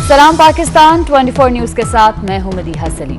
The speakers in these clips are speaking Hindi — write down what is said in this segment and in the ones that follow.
सलाम पाकिस्तान 24 न्यूज के साथ मैं हूं मदीहा सलीम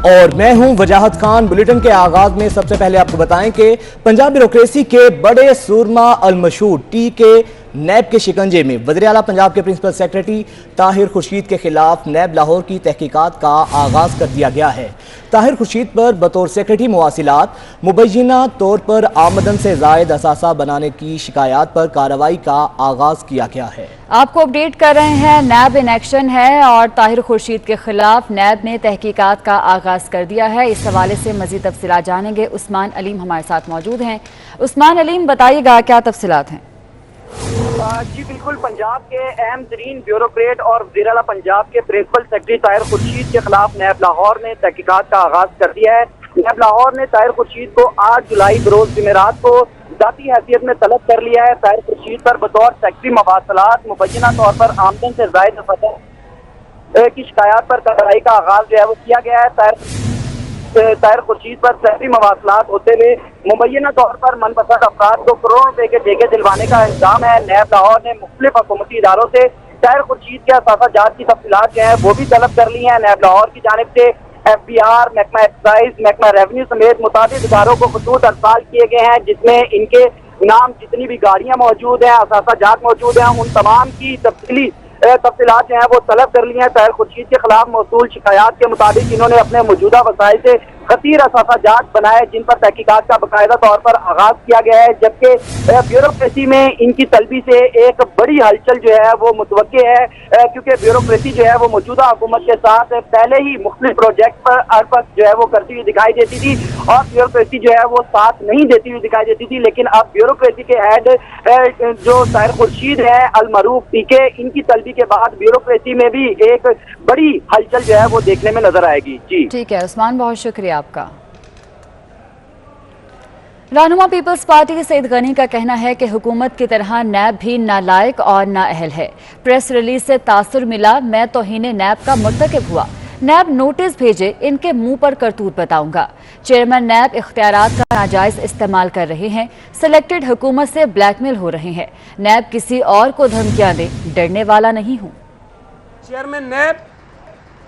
और मैं हूं वजाहत खान। बुलेटिन के आगाज में सबसे पहले आपको बताएं कि पंजाब ब्यूरोक्रेसी के बड़े सुरमा अलमशहूर टी के नैब के शिकंजे में वज़ीर-ए-आला पंजाब के प्रिंसिपल सेक्रेटरी ताहिर खुर्शीद के खिलाफ नैब लाहौर की तहकीकात का आगाज कर दिया गया है। ताहिर खुर्शीद पर बतौर सेक्रेटरी मवासिलात मुबैना तौर पर आमदन से ज़ायद असासा बनाने की शिकायत पर कार्रवाई का आगाज किया गया है। आपको अपडेट कर रहे हैं, नैब इन एक्शन है और ताहिर खुर्शीद के खिलाफ नैब ने तहकीकात का आगाज कर दिया है। इस हवाले से मजीद तफसीलात जानेंगे। उस्मान अलीम हमारे साथ मौजूद हैं। उस्मान अलीम, बताइएगा क्या तफसीलात हैं? जी बिल्कुल, पंजाब के अहम तरीन ब्यूरोक्रेट और वज़ीर-ए-आला पंजाब के प्रिंसिपल सेक्रेटरी ताहिर खुर्शीद के खिलाफ नैब लाहौर ने तहकीकात का आगाज कर दिया है। नैब लाहौर ने ताहिर खुर्शीद को 8 जुलाई बरोज जुमेरात को जाती हैसियत में तलब कर लिया है। ताहिर खुर्शीद पर बतौर सेक्रेटरी मवासिलात मुबैना तौर पर आमदन से ज़ायद असासा की शिकायत पर कार्रवाई का आगाज जो है वो किया गया है। ताहिर खुर्शीद पर सेक्रेटरी मवासिलात होते हुए मुबैना तौर पर मनपसंद अफराद को करोड़ों रुपए के ठेके दिलवाने का इल्जाम है। नैब लाहौर ने मुख्तलिफ हुकूमती इदारों से ताहिर खुर्शीद के असासा जात की तफसीलात जो है वो भी तलब कर ली है। नैब लाहौर की जानिब से FBR, महकमा एक्साइज, महकमा रेवेन्यू समेत मुताबिक इदारों को खतूत अरसाल किए गए हैं, जिसमें इनके नाम जितनी भी गाड़ियां मौजूद हैं, असासा जात मौजूद हैं, उन तमाम की तफसीलात जो है वो तलब कर ली हैं। ताहिर खुर्शीद के खिलाफ मौसूल शिकायत के मुताबिक इन्होंने अपने मौजूदा वसाइल से खतीर असासा जात बनाए, जिन पर तहकीकात का बाकायदा तौर पर आगाज किया गया है। जबकि ब्यूरोक्रेसी में इनकी तलबी से एक बड़ी हलचल जो है वो मुतवक्के है, क्योंकि ब्यूरोक्रेसी जो है वो मौजूदा हुकूमत के साथ पहले ही मुख्तलिफ प्रोजेक्ट पर अरपक जो है वो करती हुई दिखाई देती थी और ब्यूरोक्रेसी जो है वो साथ नहीं देती हुई दिखाई देती थी। लेकिन अब ब्यूरोक्रेसी के हेड जो ताहिर खुर्शीद है अलमरूफ पीके, इनकी तलबी के बाद ब्यूरोक्रेसी में भी एक बड़ी हलचल जो है वो देखने में नजर आएगी। जी ठीक है उस्मान, बहुत शुक्रिया आपका। रहनुमा पीपल्स पार्टी सईद गनी का कहना है कि हुकूमत की तरह नैब भी नालायक और नाअहल है। प्रेस रिलीज से तासुर मिला, मैं तौहीन नैब का मुर्तकिब हुआ। नैब नोटिस भेजे, इनके मुंह पर करतूत बताऊंगा। चेयरमैन नैब इख्तियारात का नाजायज इस्तेमाल कर रहे हैं, सिलेक्टेड हुकूमत से ब्लैकमेल हो रहे हैं। नैब किसी और को धमकियां दे, डरने वाला नहीं हूँ। चेयरमैन नैब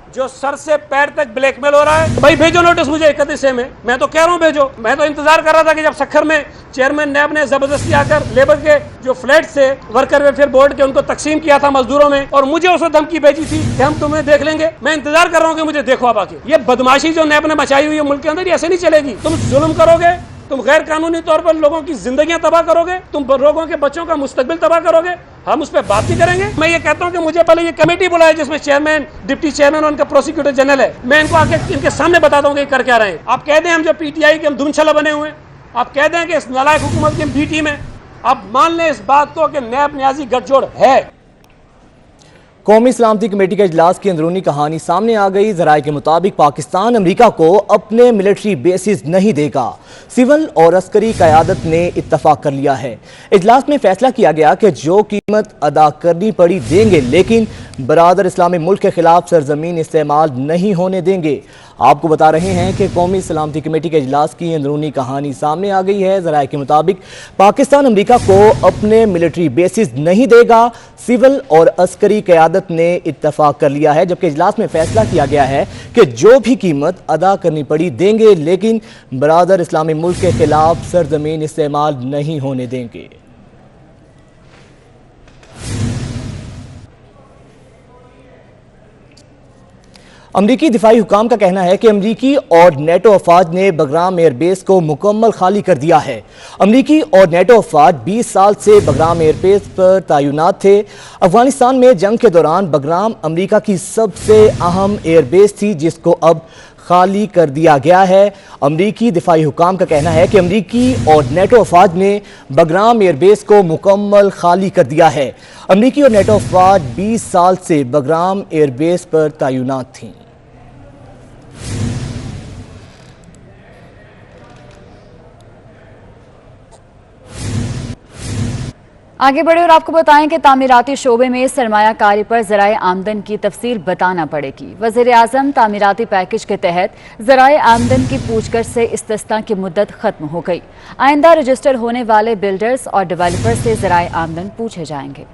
जो सर से पैर तक ब्लैकमेल हो रहा है, भाई भेजो नोटिस मुझे 31 में। मैं तो कह रहा हूँ भेजो। मैं तो इंतजार कर रहा था कि जब सखर में चेयरमैन नैब ने जबरदस्ती आकर लेबर के जो फ्लैट से वर्कर वेलफेयर बोर्ड के उनको तकसीम किया था मजदूरों में, और मुझे उसने धमकी भेजी थी कि हम तुम्हें देख लेंगे। मैं इंतजार कर रहा हूँ कि मुझे देखो। बाकी ये बदमाशी जो नैब ने मचाई हुई है मुल्क के अंदर, ये ऐसे नहीं चलेगी। तुम जुल्म करोगे, तुम गैर कानूनी तौर पर लोगों की जिंदगियां तबाह करोगे, तुम लोगों के बच्चों का मुस्तकबिल तबाह करोगे, हम उस पर बात नहीं करेंगे। मैं ये कहता हूं कि मुझे पहले ये कमेटी बुलाए जिसमें चेयरमैन, डिप्टी चेयरमैन और उनका प्रोसिक्यूटर जनरल है। मैं इनको आके इनके सामने बताता हूं कि कर क्या रहे हैं। आप कह दें हम जो PTI के हम धुनछला बने हुए हैं, आप कह दें कि इस नालायक हुकूमत की B टीम है, आप मान लें इस बात को कि नैब न्याजी गठजोड़ है। कौमी सलामती कमेटी के इजलास की अंदरूनी कहानी सामने आ गई। ज़राए के मुताबिक पाकिस्तान अमरीका को अपने मिलिट्री बेसिस नहीं देगा। सिविल और अस्करी क़यादत ने इत्तफाक कर लिया है। इजलास में फैसला किया गया कि जो कीमत अदा करनी पड़ी देंगे, लेकिन बरादर इस्लामी मुल्क के खिलाफ सरजमीन इस्तेमाल नहीं होने देंगे। आपको बता रहे हैं कि कौमी सलामती कमेटी के इजलास की अंदरूनी कहानी सामने आ गई है। ज़राए के मुताबिक पाकिस्तान अमरीका को अपने मिलिट्री बेसिस नहीं देगा। सिविल और अस्करी क़यादत ने इत्तफाक कर लिया है, जबकि इजलास में फैसला किया गया है कि जो भी कीमत अदा करनी पड़ी देंगे, लेकिन बरादर इस्लामी मुल्क के खिलाफ सरजमीन इस्तेमाल नहीं होने देंगे। अमरीकी दिफाई हुकाम का कहना है कि अमरीकी और नेटो अफवाज ने बगराम एयरबेस को मुकम्मल खाली कर दिया है। अमरीकी और नेटो अफवाज 20 साल से बगराम एयरबेस पर तैनात थे। अफगानिस्तान में जंग के दौरान बगराम अमरीका की सबसे अहम एयरबेस थी, जिसको अब खाली कर दिया गया है। अमरीकी दिफाई हुकाम का कहना है कि अमरीकी और नेटो अफवाज ने बगराम एयरबेस को मुकम्मल खाली कर दिया है। अमरीकी और नेटो अफवाज 20 साल से बगराम एयरबेस पर तैनात थीं। आगे बढ़े और आपको बताएं कि तामीराती शोबे में सरमायाकारी पर ज़राए आमदन की तफसील बताना पड़ेगी। वज़ीर आज़म तामीराती पैकेज के तहत ज़राए आमदन की पूछकर से इस्तिस्ना की मुद्दत खत्म हो गई। आइंदा रजिस्टर होने वाले बिल्डर्स और डेवलपर्स से ज़राए आमदन पूछे जाएंगे।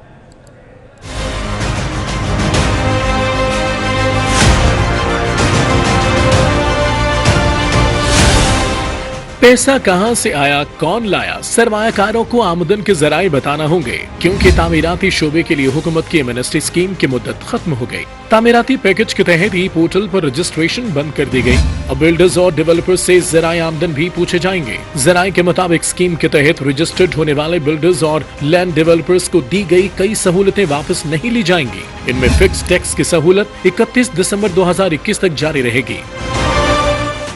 पैसा कहां से आया, कौन लाया, सरमायाकारों को आमदन के जराए बताना होंगे, क्योंकि तामीराती शोबे के लिए हुकूमत की एमनेस्टी स्कीम की मुद्दत खत्म हो गई। तामीराती पैकेज के तहत ई पोर्टल पर रजिस्ट्रेशन बंद कर दी गई। अब बिल्डर्स और डेवलपर्स से जराए आमदन भी पूछे जाएंगे। जराए के मुताबिक स्कीम के तहत रजिस्टर्ड होने वाले बिल्डर्स और लैंड डेवलपर्स को दी गई कई सहूलतें वापस नहीं ली जाएंगी। इनमें फिक्स टैक्स की सहूलत 31 दिसंबर 2021 तक जारी रहेगी।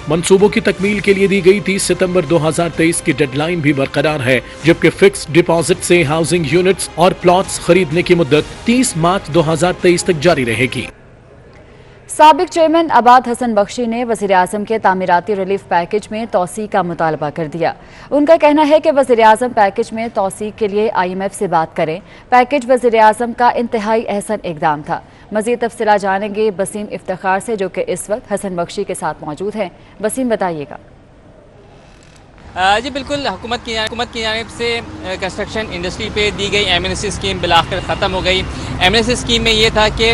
मंसूबों की तकमील के लिए दी गई 30 सितंबर 2023 की डेडलाइन भी बरकरार है, जबकि फिक्स डिपॉजिट से हाउसिंग यूनिट्स और प्लॉट्स खरीदने की मुद्दत 30 मार्च 2023 तक जारी रहेगी। साबिक चेयरमैन अबाद हसन बख्शी ने वज़ीर-ए-आज़म के तामीराती रिलीफ पैकेज में तौसीक़ का मुतालबा कर दिया। उनका कहना है कि वज़ीर-ए-आज़म पैकेज में तौसीक़ के लिए IMF से बात करें। पैकेज वज़ीर-ए-आज़म का इंतहाई अहसन इक़दाम था। मज़ीद तफ़सीलात जानेंगे बसीम इफ्तिखार से, जो कि इस वक्त हसन बख्शी के साथ मौजूद हैं। बसीम, बताइएगा। जी बिल्कुल, हुकूमत की जानिब से कंस्ट्रक्शन इंडस्ट्री पे दी गई एमनेस्टी स्कीम बिलाखिर ख़त्म हो गई। एमनेस्टी स्कीम में ये था कि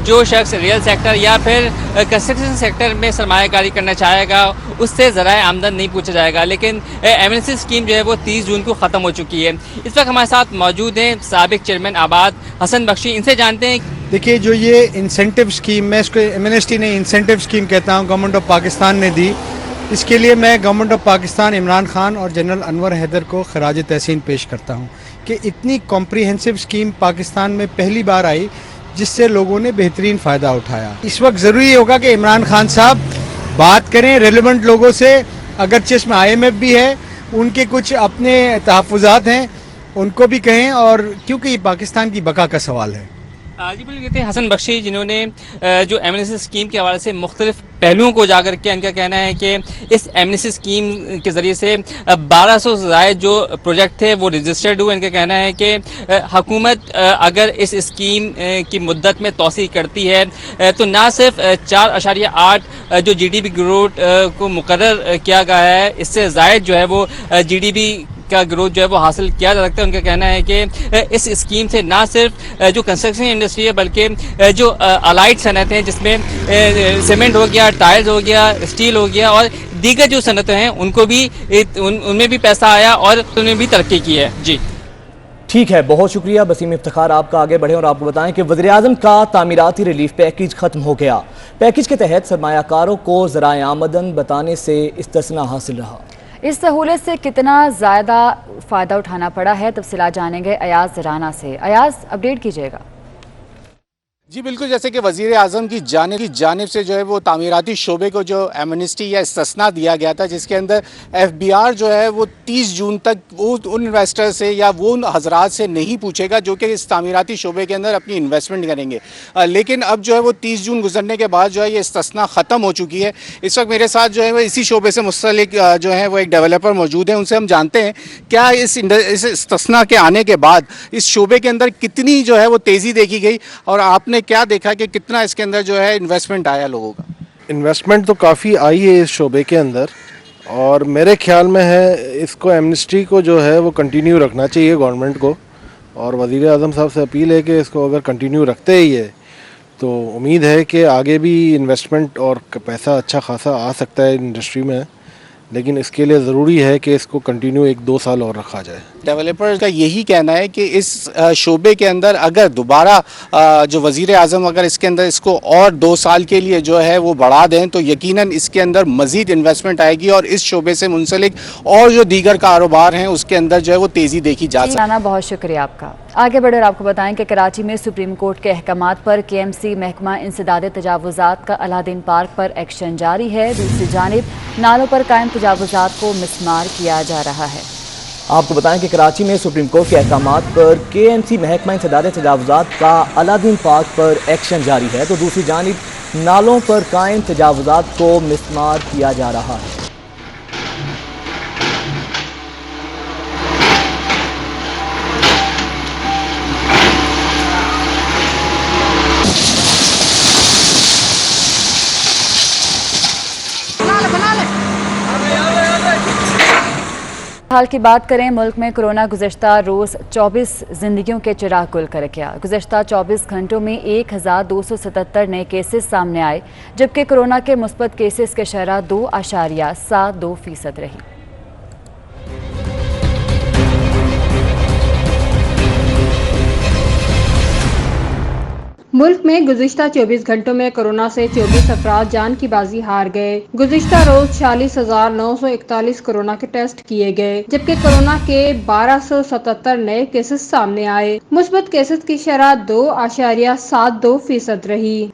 जो शख्स रियल सेक्टर या फिर कंस्ट्रक्शन सेक्टर में सरमायाकारी करना चाहेगा उससे ज़राए आमदन नहीं पूछा जाएगा, लेकिन एमनेस्टी स्कीम जो है वो 30 जून को ख़त्म हो चुकी है। इस वक्त हमारे साथ मौजूद हैं साबिक चेयरमैन आबाद हसन बख्शी। इनसे जानते हैं। देखिए, जो ये इंसेंटिव स्कीम, मैं इसको एमनेस्टी ने इंसेंटिव स्कीम कहता हूँ, गवर्नमेंट ऑफ पाकिस्तान ने दी। इसके लिए मैं गवर्नमेंट ऑफ पाकिस्तान, इमरान खान और जनरल अनवर हैदर को खराज तहसीन पेश करता हूँ कि इतनी कॉम्प्रिहेंसिव स्कीम पाकिस्तान में पहली बार आई जिससे लोगों ने बेहतरीन फ़ायदा उठाया। इस वक्त ज़रूरी होगा कि इमरान खान साहब बात करें रेलेवेंट लोगों से, अगरचे इसमें IMF भी है, उनके कुछ अपने तहफ़्फ़ुज़ात हैं उनको भी कहें, और क्योंकि ये पाकिस्तान की बका का सवाल है। जी बिल्कुल, कहते हैं हसन बख्शी, जिन्होंने जो एमनेस्टी स्कीम के हवाले से मुख्तलिफ पहलुओं को उजागर किया। इनका कहना है कि इस एमनेस्टी स्कीम के ज़रिए से 1200 से ज़ायद जो प्रोजेक्ट थे वो रजिस्टर्ड हुए। इनका कहना है कि हुकूमत अगर इस स्कीम की मुद्दत में तोसी करती है तो ना सिर्फ 4.8 जो GDP ग्रोथ को मुकर्रर किया गया है, इससे ज़ायद जो है वो GDP का ग्रोथ जो है वो हासिल किया जा सकता है। उनका कहना है कि इस स्कीम से ना सिर्फ जो कंस्ट्रक्शन इंडस्ट्री है बल्कि जो अलाइड सनत हैं, जिसमें सीमेंट हो गया, टाइल्स हो गया, स्टील हो गया और दीगर जो सनतें हैं उनको भी उनमें भी पैसा आया और उन्होंने भी तरक्की की है। जी ठीक है, बहुत शुक्रिया बसीम इफ्तिखार। आपका आगे बढ़े और आपको बताएं कि वज़ीर-ए-आज़म का तामीराती रिलीफ पैकेज खत्म हो गया। पैकेज के तहत सरमायाकारों को ज़राए आमदन बताने से इस्तिस्ना हासिल रहा। इस सहूलत से कितना ज़्यादा फ़ायदा उठाना पड़ा है, तफसीलात जानेंगे अयाज राना से। अयाज, अपडेट कीजिएगा। जी बिल्कुल, जैसे कि वज़ीर आज़म की जानिब से जो है वो तामीराती शोबे को जो एमनेस्टी या इस्तिस्ना दिया गया था, जिसके अंदर FBR जो है वो 30 जून तक वो उन इन्वेस्टर से या वो उन हजरात से नहीं पूछेगा जो कि इस तामीराती शोबे के अंदर अपनी इन्वेस्टमेंट करेंगे। लेकिन अब जो है वो 30 जून गुजरने के बाद जो है ये इस्तिस्ना ख़त्म हो चुकी है। इस वक्त मेरे साथ जो है वो इसी शोबे से मुस्तलिक जो है वो एक डेवलपर मौजूद है। उनसे हम जानते हैं क्या इस इस्तिस्ना के आने के बाद इस शोबे के अंदर कितनी जो है वो तेज़ी देखी गई और आपने क्या देखा कि कितना इसके अंदर जो है इन्वेस्टमेंट आया लोगों का? इन्वेस्टमेंट तो काफ़ी आई है इस शोबे के अंदर और मेरे ख्याल में है इसको एमनेस्टी को जो है वो कंटिन्यू रखना चाहिए गवर्नमेंट को, और वज़ीर आज़म साहब से अपील है कि इसको अगर कंटिन्यू रखते ही है तो उम्मीद है कि आगे भी इन्वेस्टमेंट और पैसा अच्छा खासा आ सकता है इंडस्ट्री में, लेकिन इसके लिए ज़रूरी है कि इसको कंटिन्यू 1-2 साल और रखा जाए। डेवलपर्स का यही कहना है कि इस शोबे के अंदर अगर दोबारा जो वज़ीर आज़म अगर इसके अंदर इसको और 2 साल के लिए जो है वो बढ़ा दें तो यकीनन इसके अंदर मज़ीद इन्वेस्टमेंट आएगी और इस शोबे से मुंसलिक और जो दीगर कारोबार हैं उसके अंदर जो है वो तेज़ी देखी जा सकती है। बहुत शुक्रिया आपका। आगे बढ़कर आपको बताएं कि कराची में सुप्रीम कोर्ट के अहकामात पर KMC महकमा इंसदाद तजावुज़ात का अलादीन पार्क पर एक्शन जारी है। दूसरी जानिब नालों पर कायम तजावुज़ात को मिसमार किया जा रहा है। आपको बताएं कि कराची में सुप्रीम कोर्ट के अहकामात पर KMC महकमा इंसदाद तजावुज़ात का अलादीन पार्क पर एक्शन जारी है, तो दूसरी जानिब नालों पर कायम तजावुज़ात को मिसमार किया जा रहा है। हाल की बात करें, मुल्क में कोरोना गुज़श्ता रोज़ 24 जिंदगियों के चिराग गुल कर गया। गुज़श्ता 24 घंटों में 1277 नए केसेस सामने आए, जबकि कोरोना के मुस्बत केसेस की शरह 2.72% रही। मुल्क में गुज़िश्ता 24 घंटों में कोरोना से 24 अफराद जान की बाजी हार गए। गुज़िश्ता रोज 46,941 कोरोना के टेस्ट किए गए, जबकि कोरोना के 1277 नए केसेस सामने आए। मुस्बत केसेस की शरह 2.72% रही।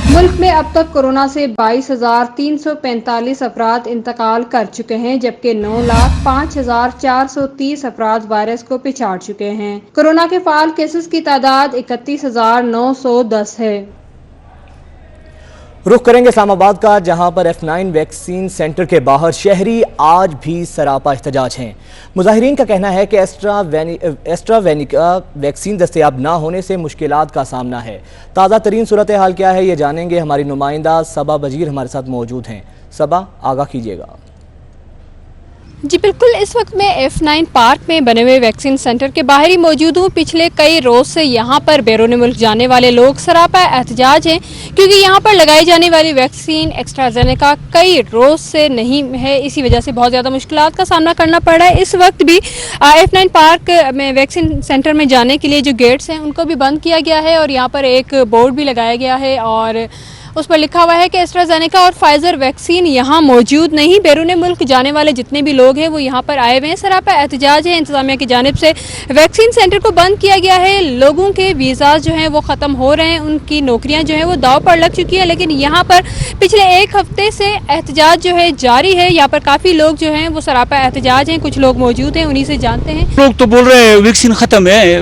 मुल्क में अब तक कोरोना से 22,345 अफराद इंतकाल कर चुके हैं, जबकि 9,05,430 अफराद वायरस को पिछाड़ चुके हैं। कोरोना के फाल केसेस की तादाद 31,910 है। रुख करेंगे इस्लामाबाद का, जहां पर F9 वैक्सीन सेंटर के बाहर शहरी आज भी सरापा एहतजाज हैं। मुजाहिरीन का कहना है कि एस्ट्रावेनेका वैक्सीन दस्तयाब ना होने से मुश्किलात का सामना है। ताज़ा तरीन सूरत हाल क्या है, ये जानेंगे। हमारी नुमाइंदा सबा बजीर हमारे साथ मौजूद हैं। सबा, आगाह कीजिएगा। जी बिल्कुल, इस वक्त मैं F9 पार्क में बने हुए वैक्सीन सेंटर के बाहर ही मौजूद हूँ। पिछले कई रोज से यहाँ पर बैरून मुल्क जाने वाले लोग सरापा एहतजाज हैं, क्योंकि यहाँ पर लगाई जाने वाली वैक्सीन एस्ट्राजेनेका कई रोज से नहीं है। इसी वजह से बहुत ज़्यादा मुश्किलात का सामना करना पड़ रहा है। इस वक्त भी F9 पार्क में वैक्सीन सेंटर में जाने के लिए जो गेट्स हैं उनको भी बंद किया गया है, और यहाँ पर एक बोर्ड भी लगाया गया है और उस पर लिखा हुआ है कि एस्ट्राजेनेका और फाइजर वैक्सीन यहाँ मौजूद नहीं। बैरून मुल्क जाने वाले जितने भी लोग हैं वो यहाँ पर आए हुए हैं। सरापा एहतजाज है। इंतजामिया की जानिब से वैक्सीन सेंटर को बंद किया गया है। लोगों के वीज़ा जो हैं वो ख़त्म हो रहे हैं, उनकी नौकरियाँ जो हैं वो दाव पर लग चुकी है, लेकिन यहाँ पर पिछले एक हफ्ते से एहतजाज जो है जारी है। यहाँ पर काफ़ी लोग जो हैं वो सरापा एहतजाज हैं। कुछ लोग मौजूद हैं, उन्हीं से जानते हैं। लोग तो बोल रहे हैं वैक्सीन ख़त्म है,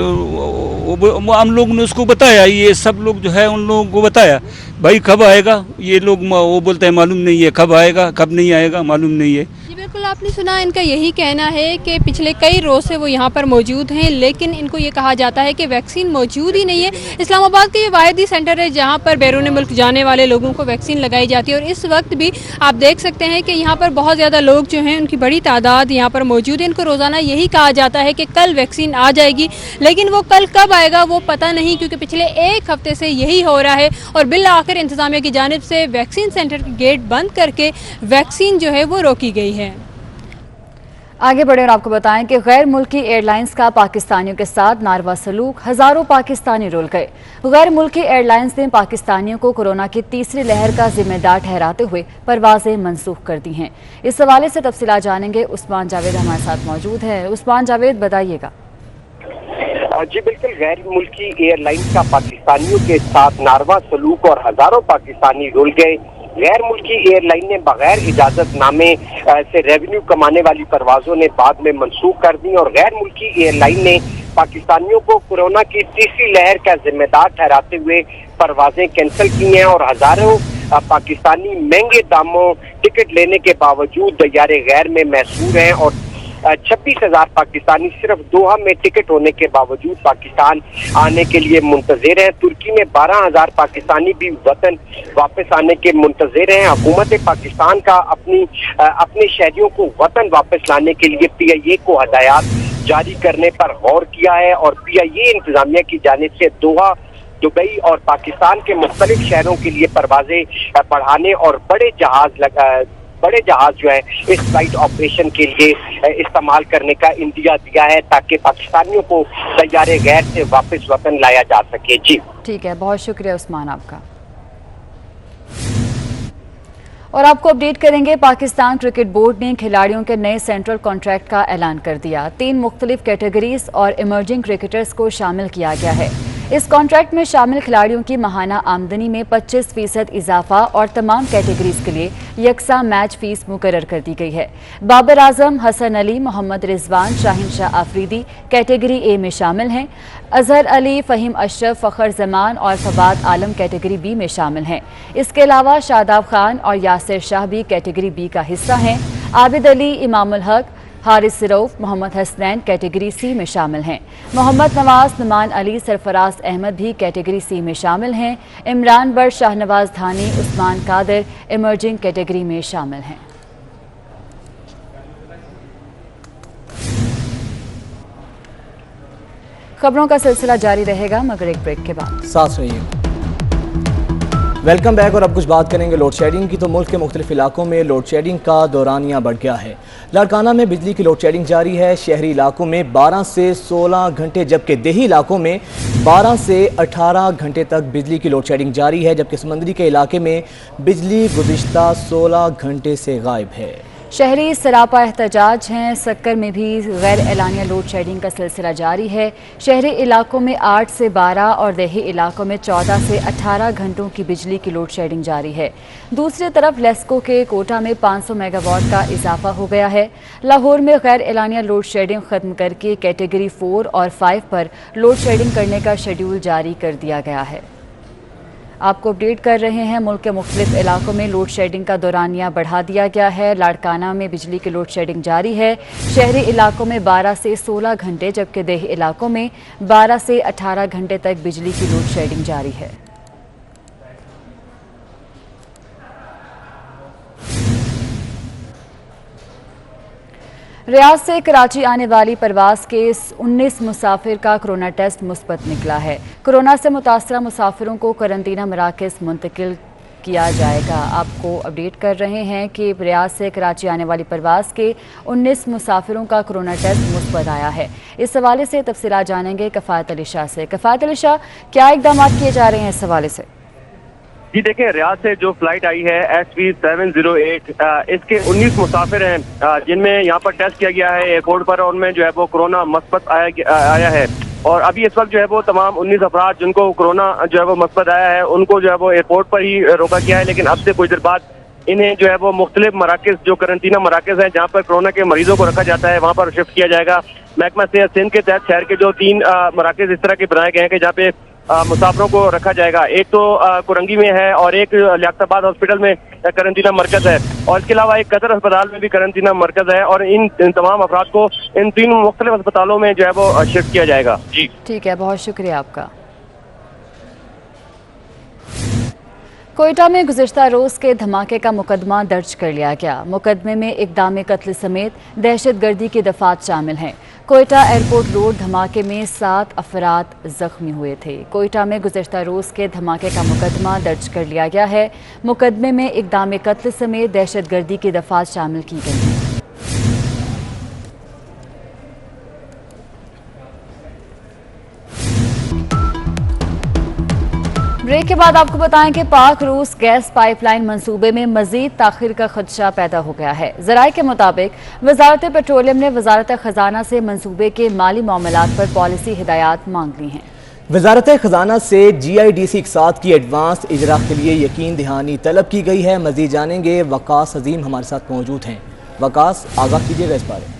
हम लोग ने उसको बताया, ये सब लोग जो है उन लोगों को बताया भाई कब आएगा, ये लोग वो बोलते हैं मालूम नहीं है, कब आएगा कब नहीं आएगा मालूम नहीं है। जी बिल्कुल, आपने सुना, इनका यही कहना है कि पिछले कई रोज से वो यहाँ पर मौजूद हैं, लेकिन इनको ये कहा जाता है कि वैक्सीन मौजूद ही नहीं है। इस्लामाबाद का ये वाहिद सेंटर है जहाँ पर बैरून मुल्क जाने वाले लोगों को वैक्सीन लगाई जाती है, और इस वक्त भी आप देख सकते हैं कि यहाँ पर बहुत ज़्यादा लोग जो हैं उनकी बड़ी तादाद यहाँ पर मौजूद है। इनको रोज़ाना यही कहा जाता है कि कल वैक्सीन आ जाएगी, लेकिन वो कल कब आएगा वो पता नहीं, क्योंकि पिछले एक हफ्ते से यही हो रहा है। और बिल आखिर इंतजामिया की जानिब से वैक्सीन सेंटर के गेट बंद करके वैक्सीन जो है वो रोकी गई है। आगे बढ़े और आपको बताएं कि गैर मुल्की एयरलाइंस का पाकिस्तानियों के साथ नारवा सलूक, हजारों पाकिस्तानी रुल गए। गैर मुल्की एयरलाइंस ने पाकिस्तानियों को कोरोना की तीसरी लहर का जिम्मेदार ठहराते हुए परवाजें मनसूख कर दी हैं। इस हवाले से तफसीलात जानेंगे। उस्मान जावेद हमारे साथ मौजूद है। उस्मान जावेद, बताइएगा। जी बिल्कुल, गैर मुल्की एयरलाइंस का पाकिस्तानियों के साथ नारवा सलूक और हजारों पाकिस्तानी रुल गए। गैर मुल्की एयरलाइन ने बगैर इजाजतनामे से रेवेन्यू कमाने वाली परवाजों ने बाद में मनसूख कर दी, और गैर मुल्की एयरलाइन ने पाकिस्तानियों को कोरोना की तीसरी लहर का जिम्मेदार ठहराते हुए परवाजें कैंसिल की हैं, और हजारों पाकिस्तानी महंगे दामों टिकट लेने के बावजूद तैयारे गैर में महसूर हैं, और 26,000 पाकिस्तानी सिर्फ दोहा में टिकट होने के बावजूद पाकिस्तान आने के लिए मुंतजिर हैं। तुर्की में 12,000 पाकिस्तानी भी वतन वापस आने के मुंतजिर हैं। हुकूमत पाकिस्तान का अपने शहरियों को वतन वापस लाने के लिए PIA को हदायत जारी करने पर गौर किया है, और PIA इंतजामिया की जानिब से दोहा, दुबई और पाकिस्तान के मुख्तलिफ शहरों के लिए परवाजें बढ़ाने और बड़े जहाज जो है इस फ्लाइट ऑपरेशन के लिए इस्तेमाल करने का इंदिया दिया है, ताकि पाकिस्तानियों को तैयारे गैर से वापस वतन लाया जा सके। जी ठीक है, बहुत शुक्रिया उस्मान आपका। और आपको अपडेट करेंगे, पाकिस्तान क्रिकेट बोर्ड ने खिलाड़ियों के नए सेंट्रल कॉन्ट्रैक्ट का ऐलान कर दिया। 3 मुख्तलिफ कैटेगरीज और इमर्जिंग क्रिकेटर्स को शामिल किया गया है। इस कॉन्ट्रैक्ट में शामिल खिलाड़ियों की माहाना आमदनी में 25% इजाफा और तमाम कैटेगरीज के लिए यकसा मैच फीस मुकर्रर कर दी गई है। बाबर आजम, हसन अली, मोहम्मद रिजवान, शाहिन शाह आफरीदी कैटेगरी A में शामिल हैं। अजहर अली, फ़हीम अशरफ, फ़खर जमान और फवाद आलम कैटेगरी B में शामिल हैं। इसके अलावा शादाब खान और यासिर शाह भी कैटेगरी B का हिस्सा हैं। आबिद अली, इमामुल हक, हारिस सिरौफ, मोहम्मद हसनैन कैटेगरी C में शामिल हैं। मोहम्मद नवाज, नुमान अली, सरफराज अहमद भी कैटेगरी C में शामिल हैं। इमरान बट, शाहनवाज धानी, उस्मान कादिर इमर्जिंग कैटेगरी में शामिल हैं। खबरों का सिलसिला जारी रहेगा मगर एक ब्रेक के बाद। साथ रहिए। Welcome back. और अब कुछ बात करेंगे लोड शेडिंग की। तो मुल्क के मुख्तलिफ इलाकों में लोड शेडिंग का दौरानिया बढ़ गया है। लाड़काना में बिजली की लोड शेडिंग जारी है। शहरी इलाकों में 12 से 16 घंटे, जबकि देही इलाकों में 12 से 18 घंटे तक बिजली की लोड शेडिंग जारी है, जबकि समंदरी के इलाके में बिजली गुज़िश्ता 16 घंटे से गायब है। शहरी सरापा एहतजाज हैं। सक्कर में भी गैर एलानिया लोड शेडिंग का सिलसिला जारी है। शहरी इलाकों में 8 से 12 और देही इलाकों में 14 से 18 घंटों की बिजली की लोड शेडिंग जारी है। दूसरी तरफ लेस्को के कोटा में 500 मेगावाट का इजाफा हो गया है। लाहौर में गैर एलानिया लोड शेडिंग खत्म करके कैटेगरी 4 और 5 पर लोड शेडिंग करने का शेड्यूल जारी कर दिया गया है। आपको अपडेट कर रहे हैं, मुल्क के मुख्तलिफ इलाकों में लोड शेडिंग का दौरानिया बढ़ा दिया गया है। लाड़काना में बिजली की लोड शेडिंग जारी है। शहरी इलाकों में 12 से 16 घंटे, जबकि देही इलाकों में 12 से 18 घंटे तक बिजली की लोड शेडिंग जारी है। रियाद से कराची आने वाली परवाज के 19 मुसाफिर का कोरोना टेस्ट मुस्बत निकला है। कोरोना से मुतासरा मुसाफिरों को करंतना मराकज़ मुंतकिल किया जाएगा। आपको अपडेट कर रहे हैं कि रियाद से कराची आने वाली परवाज के 19 मुसाफिरों का कोरोना टेस्ट मुस्बत आया है। इस हवाले से तफसीलात जानेंगे कफ़ायत अली शाह से। कफ़ायत अली शाह, क्या इक़दाम किए जा रहे हैं इस हवाले से? जी देखिए, रियाद से जो फ्लाइट आई है SV708, इसके 19 मुसाफिर हैं जिनमें यहाँ पर टेस्ट किया गया है एयरपोर्ट पर, और उनमें जो है वो कोरोना मस्बत आया है। और अभी इस वक्त जो है वो तमाम 19 अफराद जिनको कोरोना जो है वो मस्बत आया है उनको जो है वो एयरपोर्ट पर ही रोका गया है। लेकिन अब से कुछ देर बाद इन्हें जो है वो मुख्तलिफ मराकज़, जो करंतना मराकज़ हैं जहाँ पर कोरोना के मरीजों को रखा जाता है, वहाँ पर शिफ्ट किया जाएगा। महकमा सेहत सिंध के तहत शहर के जो 3 मराकज़ इस तरह के बनाए गए हैं कि जहाँ पे मुसाफिरों को रखा जाएगा। एक तो कुरंगी में है और एक लियाकताबाद हॉस्पिटल में करंतना मरकज है, और इसके अलावा एक कतर अस्पताल में भी करंतना मरकज है। और इन तमाम अफराद को इन 3 मुख्तलिफ अस्पतालों में जो है वो शिफ्ट किया जाएगा। जी ठीक है, बहुत शुक्रिया आपका। कोयटा में गुज़िश्ता रोज़ के धमाके का मुकदमा दर्ज कर लिया गया। मुकदमे में इक़दाम कत्ल समेत दहशतगर्दी की दफ़ात शामिल हैं। कोयटा एयरपोर्ट रोड धमाके में 7 अफराद जख्मी हुए थे। कोयटा में गुज़िश्ता रोज़ के धमाके का मुकदमा दर्ज कर लिया गया है। मुकदमे में इक़दाम कत्ल समेत दहशतगर्दी की दफ़ात शामिल की गई हैं। ब्रेक के बाद आपको बताएं कि पाक रूस गैस पाइपलाइन मंसूबे में मजीद ताखिर का खदशा पैदा हो गया है। ज़राए के मुताबिक वजारत पेट्रोलियम ने वजारत खजाना से मंसूबे के माली मामलात पर पॉलिसी हिदायत मांग ली हैं। वजारत खजाना से GIDC इक़साद की एडवांस इजरा के लिए यकीन दहानी तलब की गई है। मजीद जानेंगे, वकास अजीम हमारे साथ मौजूद हैं। वकास, आगाह कीजिएगा इस बारे।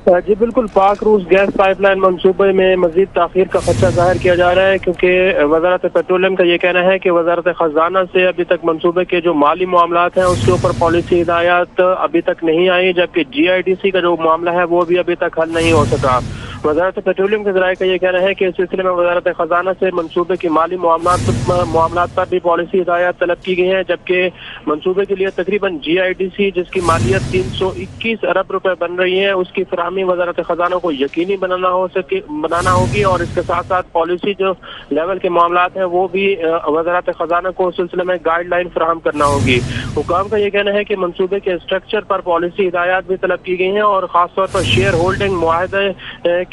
जी बिल्कुल, पाक रूस गैस पाइपलाइन मंसूबे में मजीद ताखीर का खदशा जाहिर किया जा रहा है, क्योंकि वजारत पेट्रोलियम का ये कहना है कि वजारत खजाना से अभी तक मंसूबे के जो माली मामलात हैं उसके ऊपर पॉलिसी हिदायत अभी तक नहीं आई, जबकि GIDC का जो मामला है वो भी अभी तक हल नहीं हो सका। वजारत पेट्रोलियम के ज़राए का ये कहना है कि इस सिलसिले में वजारत खजाना से मंसूबे की माली मामलात पर भी पॉलिसी हिदायत तलब की गई है, जबकि मंसूबे के लिए तकरीबन GIDC जिसकी मालियत 321 अरब रुपए बन रही है उसकी फराहमी वजारत खजाना को यकीनी बनाना होगी। और इसके साथ साथ पॉलिसी जो लेवल के मामलात हैं वो भी वजारत खजाना को उस सिलसिले में गाइडलाइन फराहम करना होगी। हुकाम का ये कहना है कि मंसूबे के स्ट्रक्चर पर पॉलिसी हिदायत भी तलब की गई हैं, और खासतौर पर शेयर होल्डिंग मुआहदे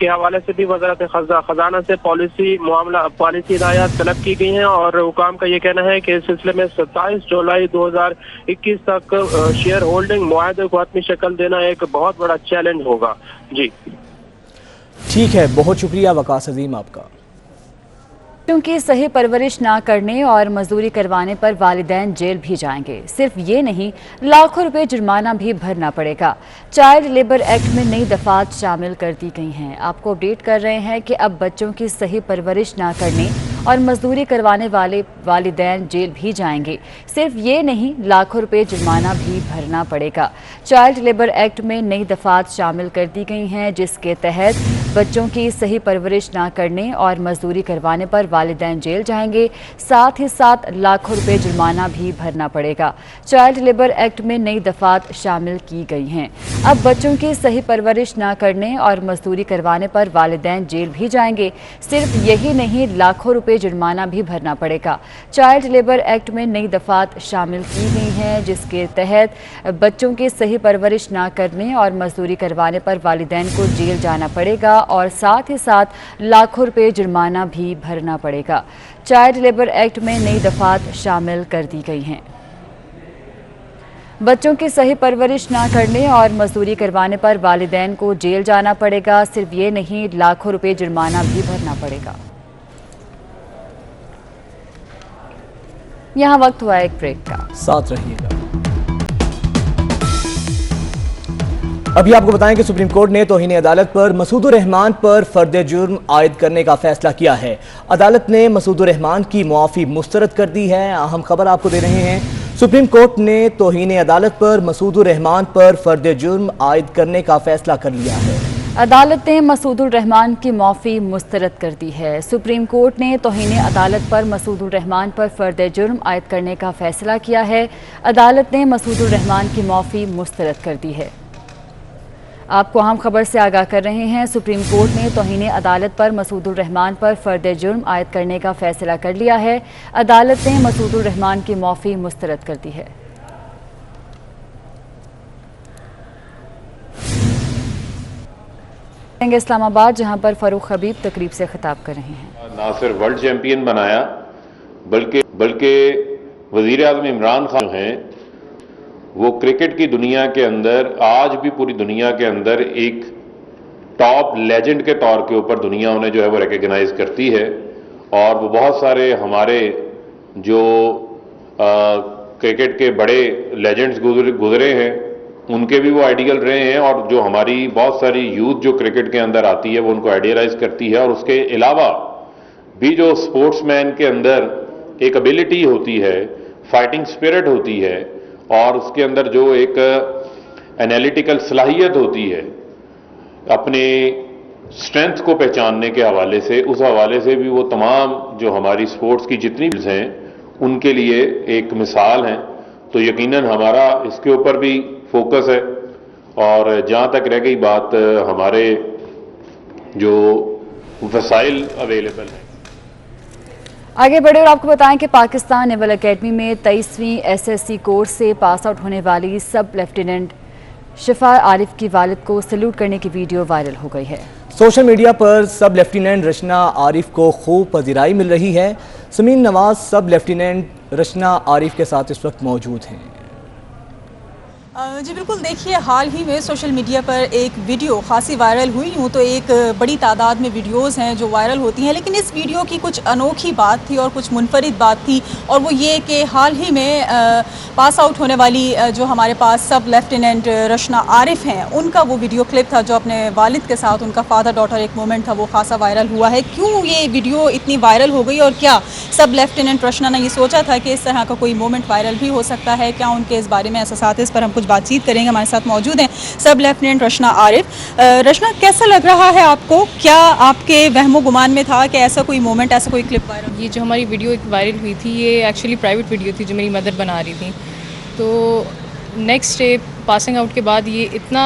के हवाले से भी वजारत खजाना से पॉलिसी हिदायत तलब की गई हैं। और हुकाम का ये कहना है कि इस सिलसिले में 27 जुलाई 2021 तक शेयर होल्डिंग मुआहदे को अपनी शक्ल देना एक बहुत बड़ा चैलेंज होगा। जी ठीक है, बहुत शुक्रिया वकास अजीम आपका। क्योंकि सही परवरिश ना करने और मजदूरी करवाने पर वालिदैन जेल भी जाएंगे। सिर्फ ये नहीं, लाखों रुपए जुर्माना भी भरना पड़ेगा। चाइल्ड लेबर एक्ट में नई दफात शामिल कर दी गई हैं। आपको अपडेट कर रहे हैं कि अब बच्चों की सही परवरिश ना करने और मजदूरी करवाने वाले वालिदैन जेल भी जाएंगे। सिर्फ ये नहीं, लाखों रुपए जुर्माना भी भरना पड़ेगा। चाइल्ड लेबर एक्ट में नई दफात शामिल कर दी गई हैं, जिसके तहत बच्चों की सही परवरिश ना करने और मजदूरी करवाने पर वालिदैन जेल जाएंगे। साथ ही साथ लाखों रुपए जुर्माना भी भरना पड़ेगा। चाइल्ड लेबर एक्ट में नई दफात शामिल की गई हैं। अब बच्चों की सही परवरिश ना करने और मजदूरी करवाने पर वालिदैन जेल भी जाएंगे। सिर्फ यही नहीं, लाखों रुपए रुपये जुर्माना भी भरना पड़ेगा। चाइल्ड लेबर एक्ट में नई दफात शामिल की गई हैं, जिसके तहत बच्चों की सही परवरिश ना करने और मजदूरी करवाने पर वालिदैन को जेल जाना पड़ेगा और साथ ही साथ लाखों रुपये जुर्माना भी भरना पड़ेगा। चाइल्ड लेबर एक्ट में नई दफात शामिल कर दी गई हैं। बच्चों की सही परवरिश ना करने और मजदूरी करवाने पर वालिदैन को जेल जाना पड़ेगा। सिर्फ ये नहीं, लाखों रुपए जुर्माना भी भरना पड़ेगा। यहाँ वक्त हुआ एक ब्रेक का, साथ रहिएगा। अभी आपको बताएं कि सुप्रीम कोर्ट ने तौहीन अदालत पर मसूदुर रहमान पर फर्द जुर्म आयद करने का फैसला किया है। अदालत ने मसूदुर रहमान की मुआफ़ी मुस्तरद कर दी है। अहम खबर आपको दे रहे हैं। सुप्रीम कोर्ट ने तौहीन अदालत पर मसूदुर रहमान पर फर्द जुर्म आयद करने का फैसला कर लिया है। अदालत ने मसूदुर रहमान की मुआफ़ी मुस्तरद कर दी है। सुप्रीम कोर्ट ने तौहीन अदालत पर मसूदुर रहमान पर फर्द जुर्म आयद करने का फैसला किया है। अदालत ने मसूदुर रहमान की मुआफ़ी मुस्तरद कर दी है। आपको अहम खबर से आगाह कर रहे हैं। सुप्रीम कोर्ट ने तौहीन अदालत पर मसूदुर रहमान पर फर्द जुर्म आयद करने का फैसला कर लिया है। अदालत ने मसूदुर रहमान की मुआफ़ी मुस्तरद कर दी है। इस्लामाबाद, जहां पर फरूख हबीब तकरीब से खिताब कर रहे हैं। ना सिर्फ वर्ल्ड चैंपियन बनाया बल्कि वजीर आज़म इमरान खान हैं, वो क्रिकेट की दुनिया के अंदर आज भी पूरी दुनिया के अंदर एक टॉप लेजेंड के तौर के ऊपर दुनिया उन्हें जो है वो रिकग्नाइज करती है। और वो बहुत सारे हमारे जो क्रिकेट के बड़े लेजेंड्स गुजरे हैं, उनके भी वो आइडियल रहे हैं। और जो हमारी बहुत सारी यूथ जो क्रिकेट के अंदर आती है वो उनको आइडियलाइज करती है। और उसके अलावा भी जो स्पोर्ट्समैन के अंदर एक एबिलिटी होती है, फाइटिंग स्पिरिट होती है और उसके अंदर जो एक एनालिटिकल सलाहियत होती है अपने स्ट्रेंथ को पहचानने के हवाले से, उस हवाले से भी वो तमाम जो हमारी स्पोर्ट्स की जितनी हैं उनके लिए एक मिसाल हैं। तो यकीनन हमारा इसके ऊपर भी फोकस है। और जहाँ तक रह गई बात हमारे जो वसाइल अवेलेबल हैं, आगे बढ़े और आपको बताएं कि पाकिस्तान नेवल एकेडमी में 23वीं SSC कोर्स से पास आउट होने वाली सब लेफ्टिनेंट शिफा आरिफ की वालिद को सैल्यूट करने की वीडियो वायरल हो गई है। सोशल मीडिया पर सब लेफ्टिनेंट रचना आरिफ को खूब पजीराई मिल रही है। समीन नवाज सब लेफ्टिनेंट रचना आरिफ के साथ इस वक्त मौजूद हैं। जी बिल्कुल, देखिए हाल ही में सोशल मीडिया पर एक वीडियो खासी वायरल हुई। यूँ तो एक बड़ी तादाद में वीडियोस हैं जो वायरल होती हैं, लेकिन इस वीडियो की कुछ अनोखी बात थी और कुछ मुनफरिद बात थी, और वो ये कि हाल ही में पास आउट होने वाली जो हमारे पास सब लेफ्टिनेंट रचना आरिफ हैं, उनका वो वीडियो क्लिप था जो अपने वालिद के साथ, उनका फादर डॉटर एक मोमेंट था, वो खासा वायरल हुआ है। क्यों ये वीडियो इतनी वायरल हो गई और क्या सब लेफ्टिनेंट रचना ने ये सोचा था कि इस तरह का कोई मोमेंट वायरल भी हो सकता है? क्या उनके इस बारे में एहसास, इस पर हम कुछ बातचीत करेंगे। हमारे साथ मौजूद हैं सब लेफ्टिनेंट रचना आरिफ। रचना, कैसा लग रहा है आपको? क्या आपके वहमो गुमान में था कि ऐसा कोई मोमेंट, ऐसा कोई क्लिप वायरल? ये जो हमारी वीडियो वायरल हुई थी, ये एक्चुअली प्राइवेट वीडियो थी जो मेरी मदर बना रही थी। तो नेक्स्ट डे पासिंग आउट के बाद ये इतना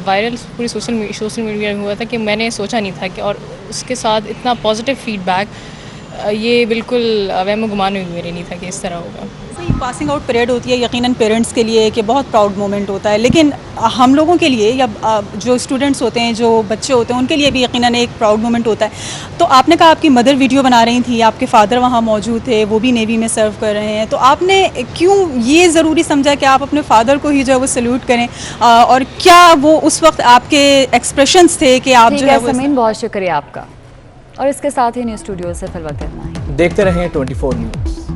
वायरल पूरी सोशल मीडिया में हुआ था कि मैंने सोचा नहीं था कि, और उसके साथ इतना पॉजिटिव फीडबैक, ये बिल्कुल वहमो गुमान में मेरे नहीं था कि इस तरह होगा। सही, पासिंग आउट परेड होती है यकीनन पेरेंट्स के लिए कि बहुत प्राउड मोमेंट होता है, लेकिन हम लोगों के लिए या जो स्टूडेंट्स होते हैं, जो बच्चे होते हैं, उनके लिए भी यकीनन एक प्राउड मोमेंट होता है। तो आपने कहा आपकी मदर वीडियो बना रही थी, आपके फादर वहाँ मौजूद थे, वो भी नेवी में सर्व कर रहे हैं, तो आपने क्यों ये ज़रूरी समझा कि आप अपने फादर को ही जो है वो सैल्यूट करें? और क्या वो उस वक्त आपके एक्सप्रेशंस थे कि आप जो है? समीन, बहुत शुक्रिया आपका। और इसके साथ ही न्यूज़ स्टूडियो से फिलहाल इतना ही। देखते रहें 24 न्यूज़।